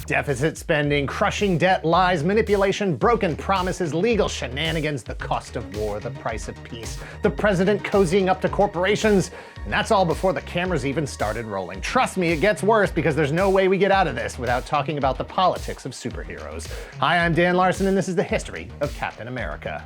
Deficit spending, crushing debt, lies, manipulation, broken promises, legal shenanigans, the cost of war, the price of peace, the president cozying up to corporations, and that's all before the cameras even started rolling. Trust me, it gets worse because there's no way we get out of this without talking about the politics of superheroes. Hi, I'm Dan Larson, and this is the history of Captain America.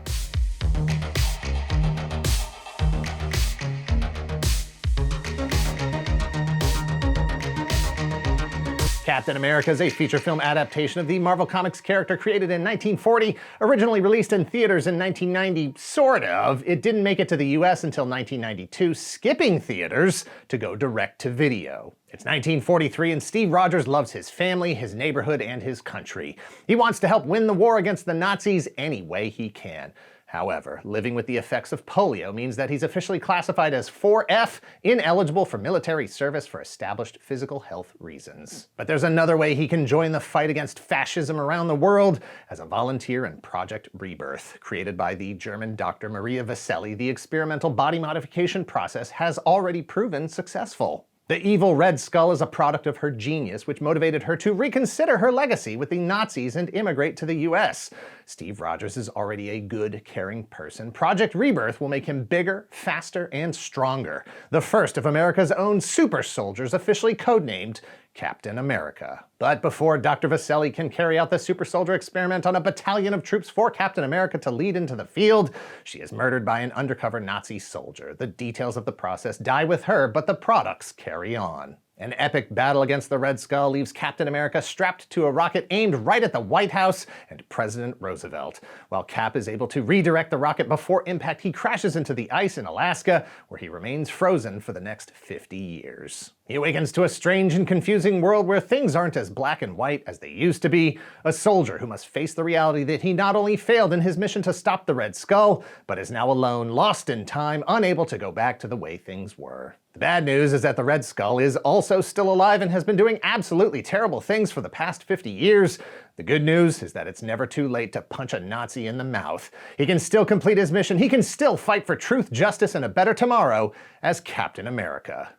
Captain America is a feature film adaptation of the Marvel Comics character created in 1940, originally released in theaters in 1990, sort of. It didn't make it to the US until 1992, skipping theaters to go direct to video. It's 1943 and Steve Rogers loves his family, his neighborhood, and his country. He wants to help win the war against the Nazis any way he can. However, living with the effects of polio means that he's officially classified as 4F, ineligible for military service for established physical health reasons. But there's another way he can join the fight against fascism around the world as a volunteer in Project Rebirth. Created by the German Dr. Maria Vaselli, the experimental body modification process has already proven successful. The evil Red Skull is a product of her genius, which motivated her to reconsider her legacy with the Nazis and immigrate to the US. Steve Rogers is already a good, caring person. Project Rebirth will make him bigger, faster, and stronger. The first of America's own super soldiers, officially codenamed Captain America. But before Dr. Vaselli can carry out the super soldier experiment on a battalion of troops for Captain America to lead into the field, she is murdered by an undercover Nazi soldier. The details of the process die with her, but the products carry on. An epic battle against the Red Skull leaves Captain America strapped to a rocket aimed right at the White House and President Roosevelt. While Cap is able to redirect the rocket before impact, he crashes into the ice in Alaska, where he remains frozen for the next 50 years. He awakens to a strange and confusing world where things aren't as black and white as they used to be. A soldier who must face the reality that he not only failed in his mission to stop the Red Skull, but is now alone, lost in time, unable to go back to the way things were. The bad news is that the Red Skull is also still alive and has been doing absolutely terrible things for the past 50 years. The good news is that it's never too late to punch a Nazi in the mouth. He can still complete his mission. He can still fight for truth, justice, and a better tomorrow as Captain America.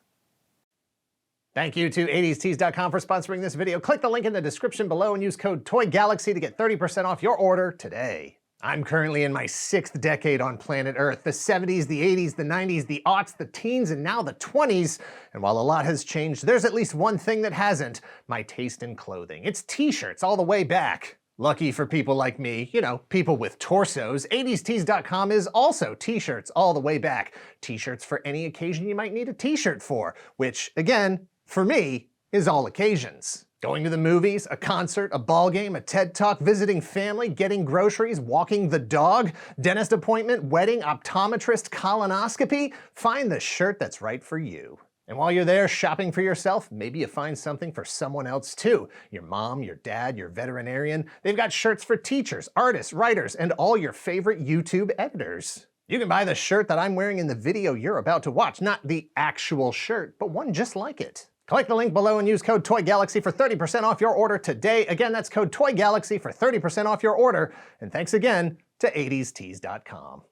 Thank you to 80stees.com for sponsoring this video. Click the link in the description below and use code TOYGALAXY to get 30% off your order today. I'm currently in my 6th decade on planet Earth. The 70s, the 80s, the 90s, the aughts, the teens, and now the 20s. And while a lot has changed, there's at least one thing that hasn't: my taste in clothing. It's t-shirts all the way back. Lucky for people like me, you know, people with torsos, 80stees.com is also t-shirts all the way back. T-shirts for any occasion you might need a t-shirt for, which, again, for me, is all occasions. Going to the movies, a concert, a ball game, a TED Talk, visiting family, getting groceries, walking the dog, dentist appointment, wedding, optometrist, colonoscopy. Find the shirt that's right for you. And while you're there shopping for yourself, maybe you find something for someone else too. Your mom, your dad, your veterinarian. They've got shirts for teachers, artists, writers, and all your favorite YouTube editors. You can buy the shirt that I'm wearing in the video you're about to watch. Not the actual shirt, but one just like it. Click the link below and use code TOYGALAXY for 30% off your order today. Again, that's code TOYGALAXY for 30% off your order. And thanks again to 80stees.com.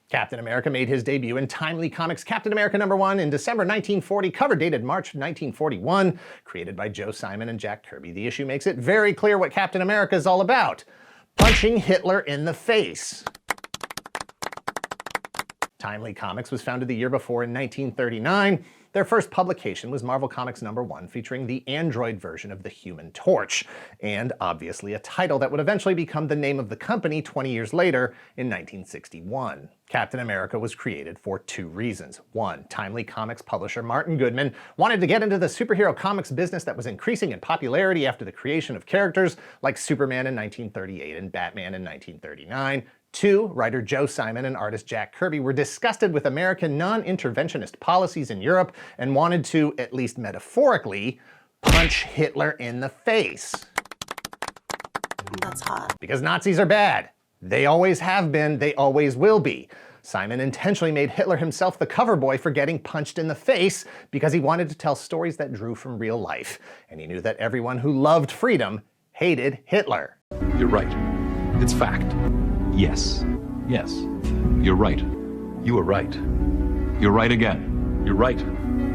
Captain America made his debut in Timely Comics Captain America #1 in December 1940, cover dated March 1941, created by Joe Simon and Jack Kirby. The issue makes it very clear what Captain America is all about: punching Hitler in the face. Timely Comics was founded the year before in 1939. Their first publication was Marvel Comics #1, featuring the android version of the Human Torch, and obviously a title that would eventually become the name of the company 20 years later in 1961. Captain America was created for two reasons. One, Timely Comics publisher Martin Goodman wanted to get into the superhero comics business that was increasing in popularity after the creation of characters like Superman in 1938 and Batman in 1939. Two, writer Joe Simon and artist Jack Kirby were disgusted with American non-interventionist policies in Europe and wanted to, at least metaphorically, punch Hitler in the face. That's hot. Because Nazis are bad. They always have been, they always will be. Simon intentionally made Hitler himself the cover boy for getting punched in the face because he wanted to tell stories that drew from real life. And he knew that everyone who loved freedom hated Hitler. You're right. It's fact. Yes. Yes. You're right. You were right. You're right again. You're right.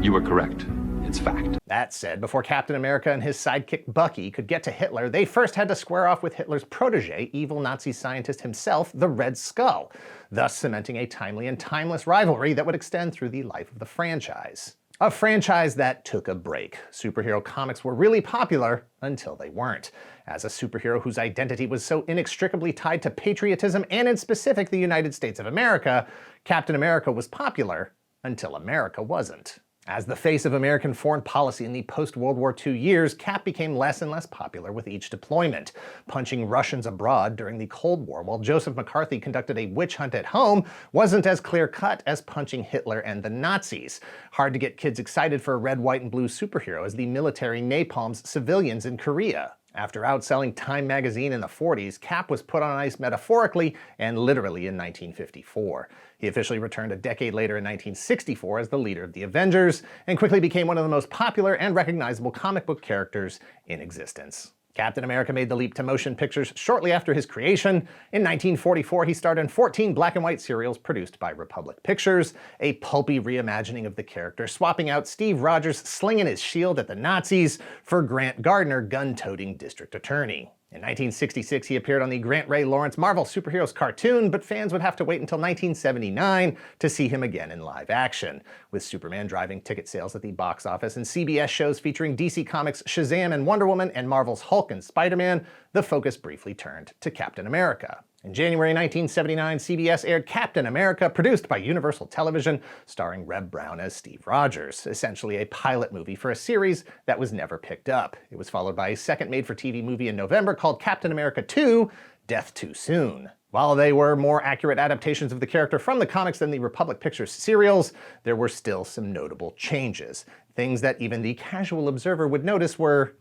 You were correct. It's fact. That said, before Captain America and his sidekick Bucky could get to Hitler, they first had to square off with Hitler's protege, evil Nazi scientist himself, the Red Skull, thus cementing a timely and timeless rivalry that would extend through the life of the franchise. A franchise that took a break. Superhero comics were really popular until they weren't. As a superhero whose identity was so inextricably tied to patriotism and in specific the United States of America, Captain America was popular until America wasn't. As the face of American foreign policy in the post-World War II years, Cap became less and less popular with each deployment, punching Russians abroad during the Cold War, while Joseph McCarthy conducted a witch hunt at home wasn't as clear-cut as punching Hitler and the Nazis. Hard to get kids excited for a red, white, and blue superhero as the military napalms civilians in Korea. After outselling Time magazine in the 40s, Cap was put on ice metaphorically and literally in 1954. He officially returned a decade later in 1964 as the leader of the Avengers, and quickly became one of the most popular and recognizable comic book characters in existence. Captain America made the leap to motion pictures shortly after his creation. In 1944, he starred in 14 black and white serials produced by Republic Pictures, a pulpy reimagining of the character, swapping out Steve Rogers slinging his shield at the Nazis for Grant Gardner gun-toting district attorney. In 1966, he appeared on the Grant Ray Lawrence Marvel Superheroes cartoon, but fans would have to wait until 1979 to see him again in live action, with Superman driving ticket sales at the box office and CBS shows featuring DC Comics' Shazam and Wonder Woman and Marvel's Hulk and Spider-Man. The focus briefly turned to Captain America. In January 1979, CBS aired Captain America, produced by Universal Television, starring Reb Brown as Steve Rogers, essentially a pilot movie for a series that was never picked up. It was followed by a second made-for-TV movie in November called Captain America 2: Death Too Soon. While they were more accurate adaptations of the character from the comics than the Republic Pictures serials, there were still some notable changes. Things that even the casual observer would notice were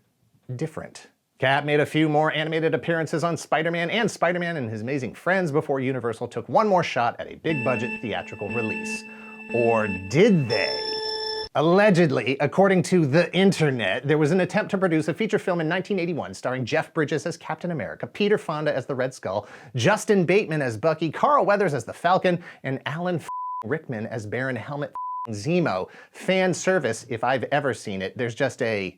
different. Cap made a few more animated appearances on Spider-Man and Spider-Man and His Amazing Friends before Universal took one more shot at a big-budget theatrical release. Or did they? Allegedly, according to the internet, there was an attempt to produce a feature film in 1981 starring Jeff Bridges as Captain America, Peter Fonda as the Red Skull, Justin Bateman as Bucky, Carl Weathers as the Falcon, and Alan Rickman as Baron Helmut Zemo. Fan service, if I've ever seen it. There's just a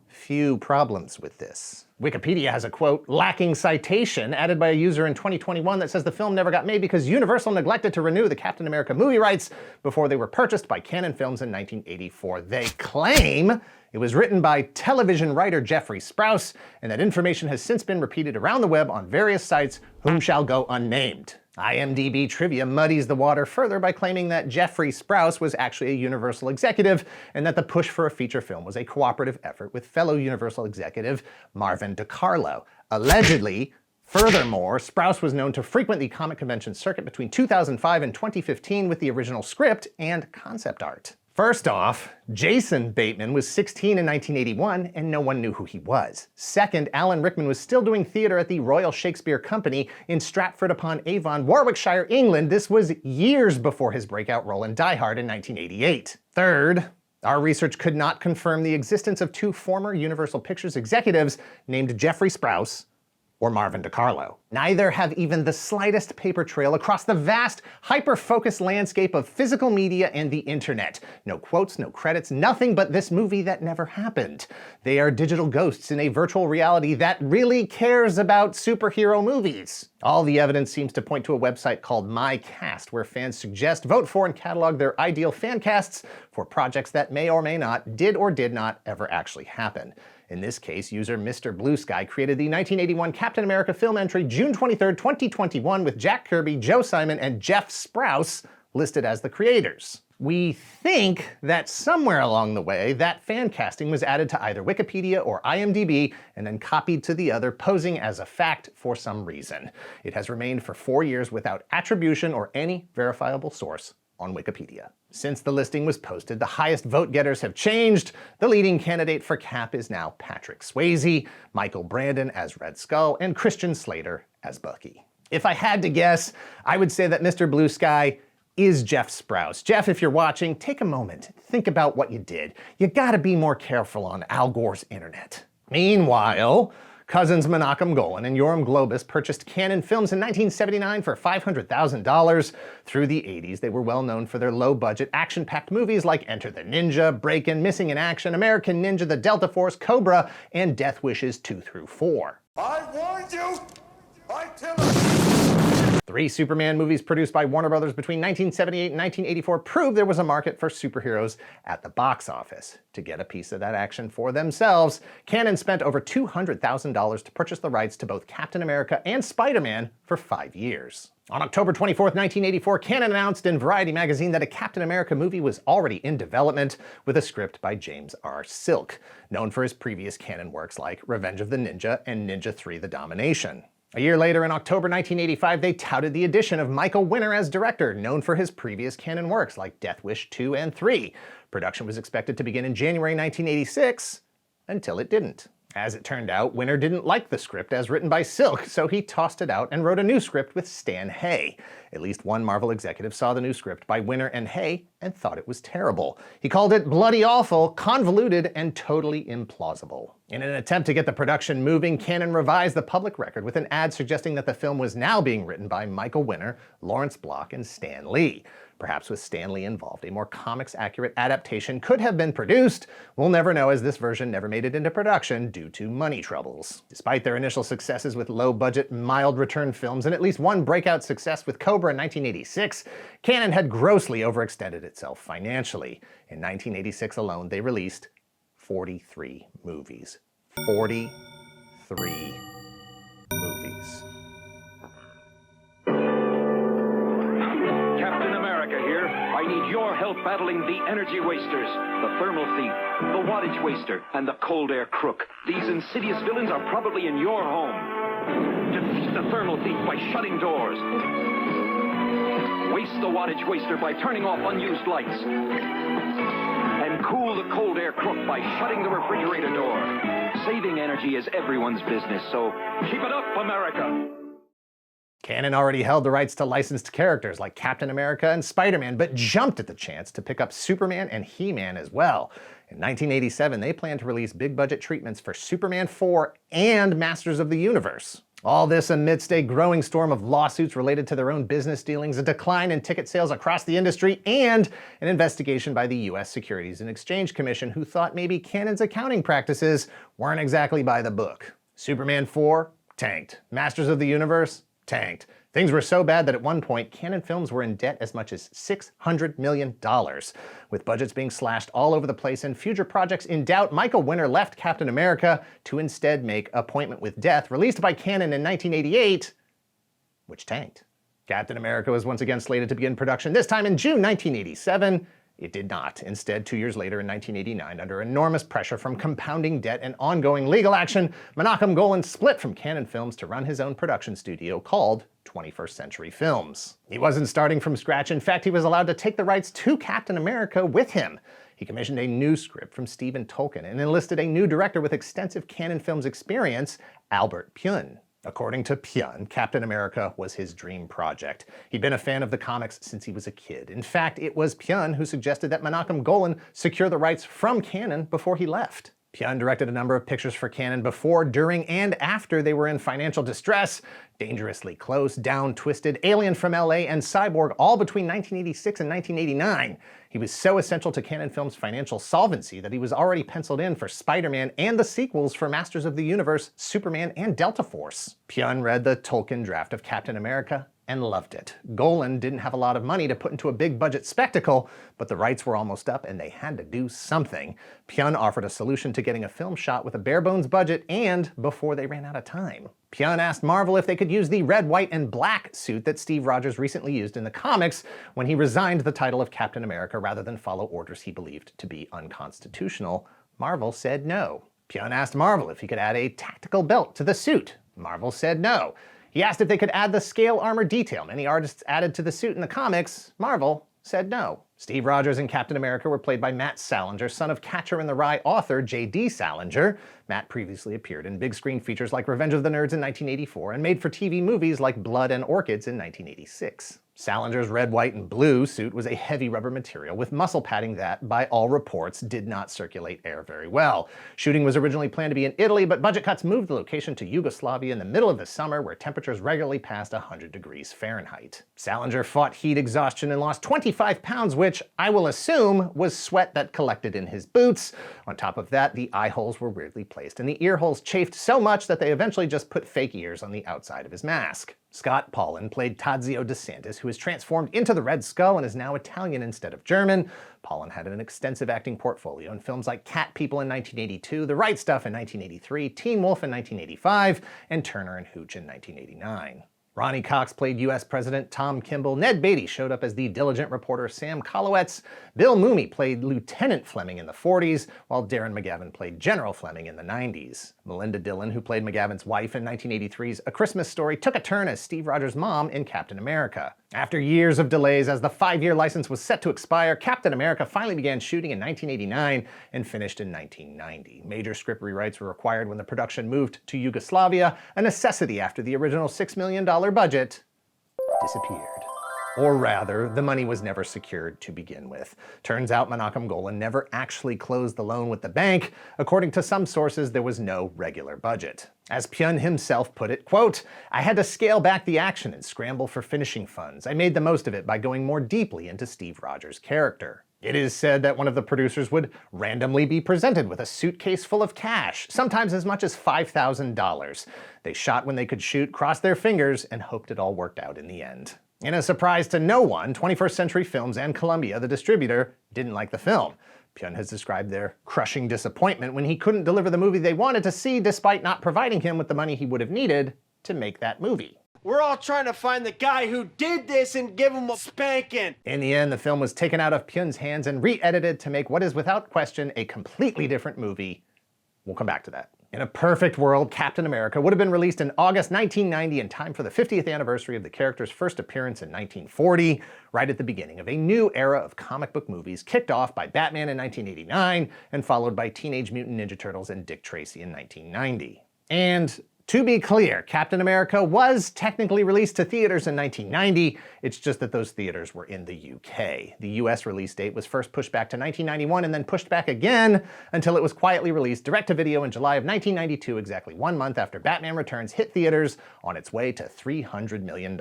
few problems with this. Wikipedia has a quote, lacking citation, added by a user in 2021 that says the film never got made because Universal neglected to renew the Captain America movie rights before they were purchased by Canon Films in 1984. They claim it was written by television writer Jeffrey Sprouse, and that information has since been repeated around the web on various sites whom shall go unnamed. IMDb trivia muddies the water further by claiming that Jeffrey Sprouse was actually a Universal executive and that the push for a feature film was a cooperative effort with fellow Universal executive Marvin DiCarlo. Allegedly, furthermore, Sprouse was known to frequent the comic convention circuit between 2005 and 2015 with the original script and concept art. First off, Jason Bateman was 16 in 1981 and no one knew who he was. Second, Alan Rickman was still doing theater at the Royal Shakespeare Company in Stratford-upon-Avon, Warwickshire, England. This was years before his breakout role in Die Hard in 1988. Third, our research could not confirm the existence of two former Universal Pictures executives named Jeffrey Sprouse or Marvin DiCarlo. Neither have even the slightest paper trail across the vast, hyper-focused landscape of physical media and the internet. No quotes, no credits, nothing but this movie that never happened. They are digital ghosts in a virtual reality that really cares about superhero movies. All the evidence seems to point to a website called MyCast, where fans suggest, vote for, and catalog their ideal fan casts for projects that may or may not, did or did not ever actually happen. In this case, user Mr. Blue Sky created the 1981 Captain America film entry June 23, 2021 with Jack Kirby, Joe Simon, and Jeff Sprouse listed as the creators. We think that somewhere along the way, that fan casting was added to either Wikipedia or IMDb and then copied to the other, posing as a fact for some reason. It has remained for 4 years without attribution or any verifiable source on Wikipedia. Since the listing was posted, the highest vote getters have changed. The leading candidate for Cap is now Patrick Swayze, Michael Brandon as Red Skull, and Christian Slater as Bucky. If I had to guess, I would say that Mr. Blue Sky is Jeff Sprouse. Jeff, if you're watching, take a moment, think about what you did. You gotta be more careful on Al Gore's internet. Meanwhile, Cousins Menachem Golan and Golan Globus purchased Cannon Films in 1979 for $500,000. Through the 80s, they were well known for their low-budget, action-packed movies like Enter the Ninja, Break-In, Missing in Action, American Ninja, The Delta Force, Cobra, and Death Wishes 2 through 4. I warned you! I tell you! 3 Superman movies produced by Warner Brothers between 1978 and 1984 proved there was a market for superheroes at the box office. To get a piece of that action for themselves, Cannon spent over $200,000 to purchase the rights to both Captain America and Spider-Man for 5 years. On October 24, 1984, Cannon announced in Variety magazine that a Captain America movie was already in development, with a script by James R. Silk, known for his previous Cannon works like Revenge of the Ninja and Ninja 3: The Domination. A year later, in October 1985, they touted the addition of Michael Winner as director, known for his previous Cannon works like Death Wish 2 and 3. Production was expected to begin in January 1986, until it didn't. As it turned out, Winner didn't like the script as written by Silk, so he tossed it out and wrote a new script with Stan Hay. At least one Marvel executive saw the new script by Winner and Hay and thought it was terrible. He called it bloody awful, convoluted, and totally implausible. In an attempt to get the production moving, Cannon revised the public record with an ad suggesting that the film was now being written by Michael Winner, Lawrence Block, and Stan Lee. Perhaps with Stan Lee involved, a more comics-accurate adaptation could have been produced. We'll never know, as this version never made it into production due to money troubles. Despite their initial successes with low-budget, mild-return films and at least one breakout success with Cobra in 1986, Cannon had grossly overextended itself financially. In 1986 alone, they released 43 movies. 43 movies. I need your help battling the energy wasters, the thermal thief, the wattage waster, and the cold air crook. These insidious villains are probably in your home. Defeat the thermal thief by shutting doors. Waste the wattage waster by turning off unused lights. And cool the cold air crook by shutting the refrigerator door. Saving energy is everyone's business, so keep it up, America! Cannon already held the rights to licensed characters like Captain America and Spider-Man, but jumped at the chance to pick up Superman and He-Man as well. In 1987, they planned to release big-budget treatments for Superman 4 and Masters of the Universe. All this amidst a growing storm of lawsuits related to their own business dealings, a decline in ticket sales across the industry, and an investigation by the U.S. Securities and Exchange Commission, who thought maybe Cannon's accounting practices weren't exactly by the book. Superman 4 tanked. Masters of the Universe tanked. Things were so bad that at one point, Cannon Films were in debt as much as $600 million. With budgets being slashed all over the place and future projects in doubt, Michael Winner left Captain America to instead make Appointment with Death, released by Cannon in 1988, which tanked. Captain America was once again slated to begin production, this time in June 1987. It did not. Instead, 2 years later in 1989, under enormous pressure from compounding debt and ongoing legal action, Menachem Golan split from Cannon Films to run his own production studio called 21st Century Films. He wasn't starting from scratch. In fact, he was allowed to take the rights to Captain America with him. He commissioned a new script from Stephen Tolkien and enlisted a new director with extensive Cannon Films experience, Albert Pyun. According to Pyun, Captain America was his dream project. He'd been a fan of the comics since he was a kid. In fact, it was Pyun who suggested that Menachem Golan secure the rights from Cannon before he left. Pyun directed a number of pictures for Cannon before, during, and after they were in financial distress. Dangerously Close, Down, Twisted, Alien from LA, and Cyborg, all between 1986 and 1989. He was so essential to Cannon Films' financial solvency that he was already penciled in for Spider-Man and the sequels for Masters of the Universe, Superman, and Delta Force. Pyun read the Tolkien draft of Captain America and loved it. Golan didn't have a lot of money to put into a big-budget spectacle, but the rights were almost up and they had to do something. Pyun offered a solution to getting a film shot with a bare-bones budget and before they ran out of time. Pyun asked Marvel if they could use the red, white, and black suit that Steve Rogers recently used in the comics when he resigned the title of Captain America rather than follow orders he believed to be unconstitutional. Marvel said no. Pyun asked Marvel if he could add a tactical belt to the suit. Marvel said no. He asked if they could add the scale armor detail many artists added to the suit in the comics. Marvel said no. Steve Rogers and Captain America were played by Matt Salinger, son of Catcher in the Rye author J.D. Salinger. Matt previously appeared in big screen features like Revenge of the Nerds in 1984 and made for TV movies like Blood and Orchids in 1986. Salinger's red, white, and blue suit was a heavy rubber material with muscle padding that, by all reports, did not circulate air very well. Shooting was originally planned to be in Italy, but budget cuts moved the location to Yugoslavia in the middle of the summer, where temperatures regularly passed 100 degrees Fahrenheit. Salinger fought heat exhaustion and lost 25 pounds, which, I will assume, was sweat that collected in his boots. On top of that, the eye holes were weirdly placed, and the ear holes chafed so much that they eventually just put fake ears on the outside of his mask. Scott Paulin played Tadzio DeSantis, who was transformed into the Red Skull and is now Italian instead of German. Paulin had an extensive acting portfolio in films like Cat People in 1982, The Right Stuff in 1983, Teen Wolf in 1985, and Turner and Hooch in 1989. Ronnie Cox played U.S. President Tom Kimball, Ned Beatty showed up as the diligent reporter Sam Kolowitz, Bill Mooney played Lieutenant Fleming in the 40s, while Darren McGavin played General Fleming in the 90s. Melinda Dillon, who played McGavin's wife in 1983's A Christmas Story, took a turn as Steve Rogers' mom in Captain America. After years of delays as the 5-year license was set to expire, Captain America finally began shooting in 1989 and finished in 1990. Major script rewrites were required when the production moved to Yugoslavia, a necessity after the original $6 million budget disappeared. Or rather, the money was never secured to begin with. Turns out Menachem Golan never actually closed the loan with the bank. According to some sources, there was no regular budget. As Pyun himself put it, quote, "I had to scale back the action and scramble for finishing funds. I made the most of it by going more deeply into Steve Rogers' character." It is said that one of the producers would randomly be presented with a suitcase full of cash, sometimes as much as $5,000. They shot when they could shoot, crossed their fingers, and hoped it all worked out in the end. In a surprise to no one, 21st Century Films and Columbia, the distributor, didn't like the film. Pyun has described their crushing disappointment when he couldn't deliver the movie they wanted to see, despite not providing him with the money he would have needed to make that movie. We're all trying to find the guy who did this and give him a spanking. In the end, the film was taken out of Pyun's hands and re-edited to make what is without question a completely different movie. We'll come back to that. In a perfect world, Captain America would have been released in August 1990 in time for the 50th anniversary of the character's first appearance in 1940, right at the beginning of a new era of comic book movies kicked off by Batman in 1989 and followed by Teenage Mutant Ninja Turtles and Dick Tracy in 1990. And to be clear, Captain America was technically released to theaters in 1990, it's just that those theaters were in the UK. The US release date was first pushed back to 1991 and then pushed back again until it was quietly released direct-to-video in July of 1992, exactly 1 month after Batman Returns hit theaters on its way to $300 million.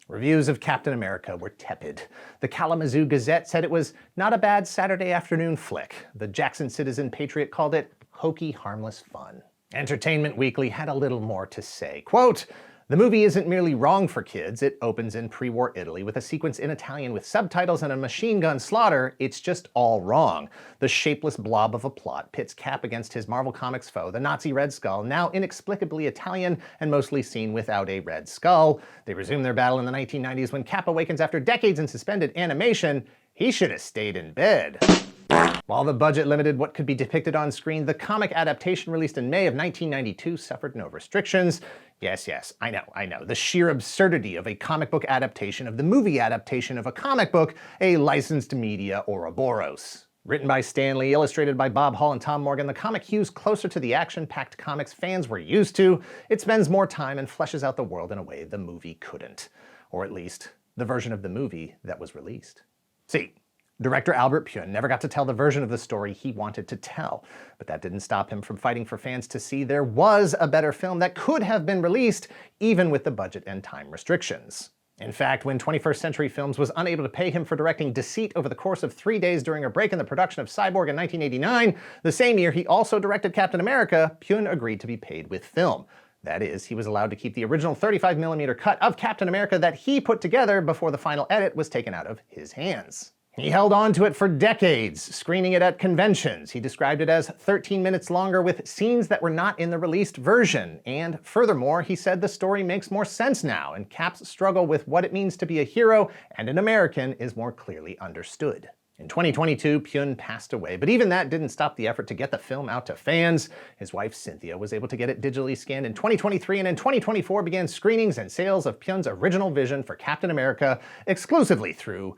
Reviews of Captain America were tepid. The Kalamazoo Gazette said it was not a bad Saturday afternoon flick. The Jackson Citizen Patriot called it hokey, harmless fun. Entertainment Weekly had a little more to say. Quote, "The movie isn't merely wrong for kids. It opens in pre-war Italy with a sequence in Italian with subtitles and a machine gun slaughter. It's just all wrong. The shapeless blob of a plot pits Cap against his Marvel Comics foe, the Nazi Red Skull, now inexplicably Italian and mostly seen without a red skull. They resume their battle in the 1990s when Cap awakens after decades in suspended animation. He should have stayed in bed." While the budget limited what could be depicted on screen, the comic adaptation released in May of 1992 suffered no restrictions. Yes, I know. The sheer absurdity of a comic book adaptation of the movie adaptation of a comic book, a licensed media Ouroboros. Written by Stan Lee, illustrated by Bob Hall and Tom Morgan, the comic hews closer to the action-packed comics fans were used to. It spends more time and fleshes out the world in a way the movie couldn't. Or at least, the version of the movie that was released. See, director Albert Pyun never got to tell the version of the story he wanted to tell, but that didn't stop him from fighting for fans to see there was a better film that could have been released, even with the budget and time restrictions. In fact, when 21st Century Films was unable to pay him for directing Deceit over the course of 3 days during a break in the production of Cyborg in 1989, the same year he also directed Captain America, Pyun agreed to be paid with film. That is, he was allowed to keep the original 35mm cut of Captain America that he put together before the final edit was taken out of his hands. He held on to it for decades, screening it at conventions. He described it as 13 minutes longer with scenes that were not in the released version. And furthermore, he said the story makes more sense now, and Cap's struggle with what it means to be a hero and an American is more clearly understood. In 2022, Pyun passed away, but even that didn't stop the effort to get the film out to fans. His wife, Cynthia, was able to get it digitally scanned in 2023, and in 2024 began screenings and sales of Pyun's original vision for Captain America exclusively through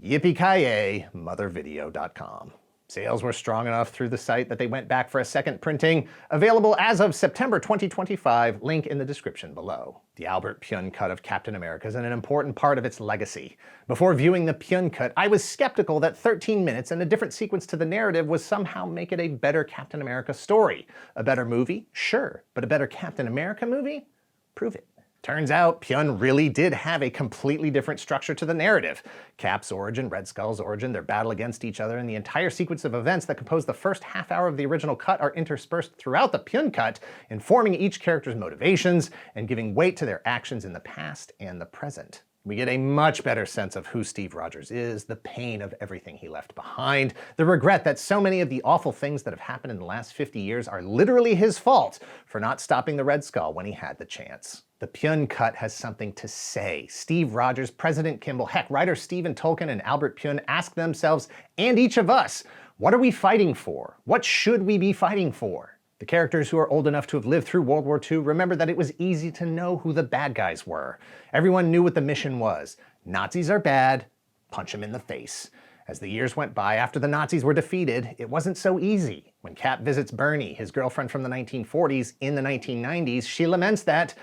Yippee-ki-yay, mothervideo.com. Sales were strong enough through the site that they went back for a second printing, available as of September 2025, link in the description below. The Albert Pyun cut of Captain America is an important part of its legacy. Before viewing the Pyun cut, I was skeptical that 13 minutes and a different sequence to the narrative would somehow make it a better Captain America story. A better movie? Sure. But a better Captain America movie? Prove it. Turns out, Pyun really did have a completely different structure to the narrative. Cap's origin, Red Skull's origin, their battle against each other, and the entire sequence of events that compose the first half hour of the original cut are interspersed throughout the Pyun cut, informing each character's motivations and giving weight to their actions in the past and the present. We get a much better sense of who Steve Rogers is, the pain of everything he left behind, the regret that so many of the awful things that have happened in the last 50 years are literally his fault for not stopping the Red Skull when he had the chance. The Pyun cut has something to say. Steve Rogers, President Kimball, heck, writer Stephen Tolkien and Albert Pyun ask themselves, and each of us, what are we fighting for? What should we be fighting for? The characters who are old enough to have lived through World War II remember that it was easy to know who the bad guys were. Everyone knew what the mission was. Nazis are bad, punch them in the face. As the years went by after the Nazis were defeated, it wasn't so easy. When Cap visits Bernie, his girlfriend from the 1940s, in the 1990s, she laments that,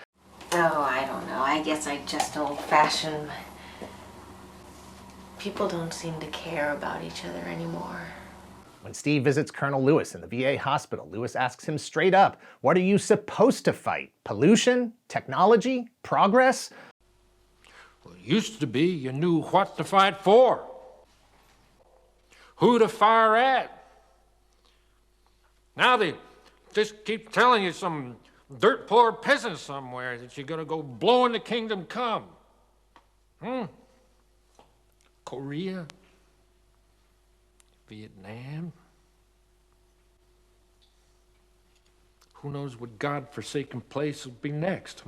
"Oh, I don't know. I guess I just old-fashioned. People don't seem to care about each other anymore." When Steve visits Colonel Lewis in the VA hospital, Lewis asks him straight up, what are you supposed to fight? Pollution? Technology? Progress? Well, it used to be you knew what to fight for, who to fire at. Now they just keep telling you some dirt poor peasant somewhere that you're gonna go blowing the kingdom come. Korea? Vietnam? Who knows what godforsaken place will be next,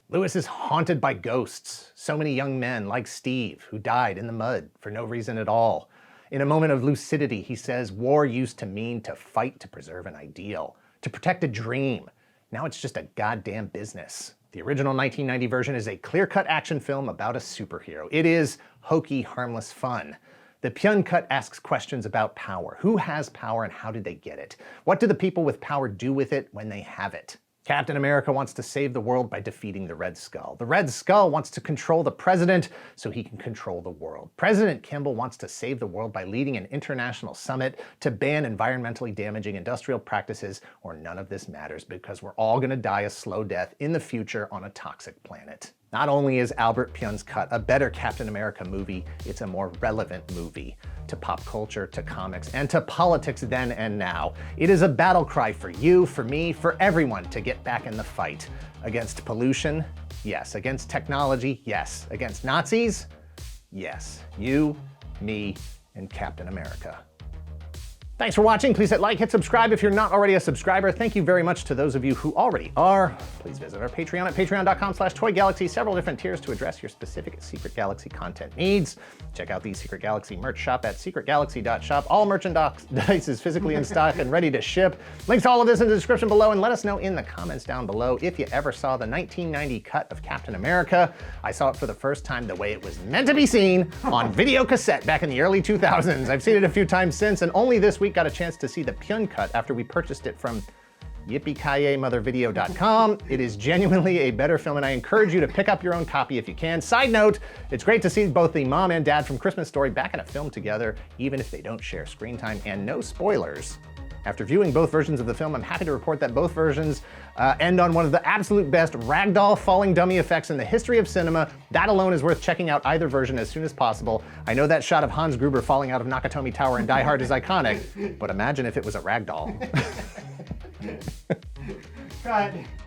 Lewis is haunted by ghosts. So many young men like Steve who died in the mud for no reason at all. In a moment of lucidity, he says, war used to mean to fight to preserve an ideal, to protect a dream. Now it's just a goddamn business. The original 1990 version is a clear-cut action film about a superhero. It is hokey, harmless fun. The Pyun cut asks questions about power. Who has power and how did they get it? What do the people with power do with it when they have it? Captain America wants to save the world by defeating the Red Skull. The Red Skull wants to control the president so he can control the world. President Kimball wants to save the world by leading an international summit to ban environmentally damaging industrial practices, or none of this matters because we're all gonna die a slow death in the future on a toxic planet. Not only is Albert Pyun's cut a better Captain America movie, it's a more relevant movie to pop culture, to comics, and to politics then and now. It is a battle cry for you, for me, for everyone to get back in the fight. Against pollution? Yes. Against technology? Yes. Against Nazis? Yes. You, me, and Captain America. Thanks for watching. Please hit like, hit subscribe if you're not already a subscriber. Thank you very much to those of you who already are. Please visit our Patreon at patreon.com/toygalaxy. Several different tiers to address your specific Secret Galaxy content needs. Check out the Secret Galaxy merch shop at secretgalaxy.shop. All merchandise is physically in stock and ready to ship. Links to all of this in the description below, and let us know in the comments down below if you ever saw the 1990 cut of Captain America. I saw it for the first time the way it was meant to be seen, on video cassette back in the early 2000s. I've seen it a few times since, and only this week got a chance to see the Pyun cut after we purchased it from yippee-ki-yay-mothervideo.com. It is genuinely a better film, and I encourage you to pick up your own copy if you can. Side note, it's great to see both the mom and dad from Christmas Story back in a film together, even if they don't share screen time, and no spoilers. After viewing both versions of the film, I'm happy to report that both versions end on one of the absolute best ragdoll falling dummy effects in the history of cinema. That alone is worth checking out either version as soon as possible. I know that shot of Hans Gruber falling out of Nakatomi Tower in Die Hard is iconic, but imagine if it was a ragdoll. Cut.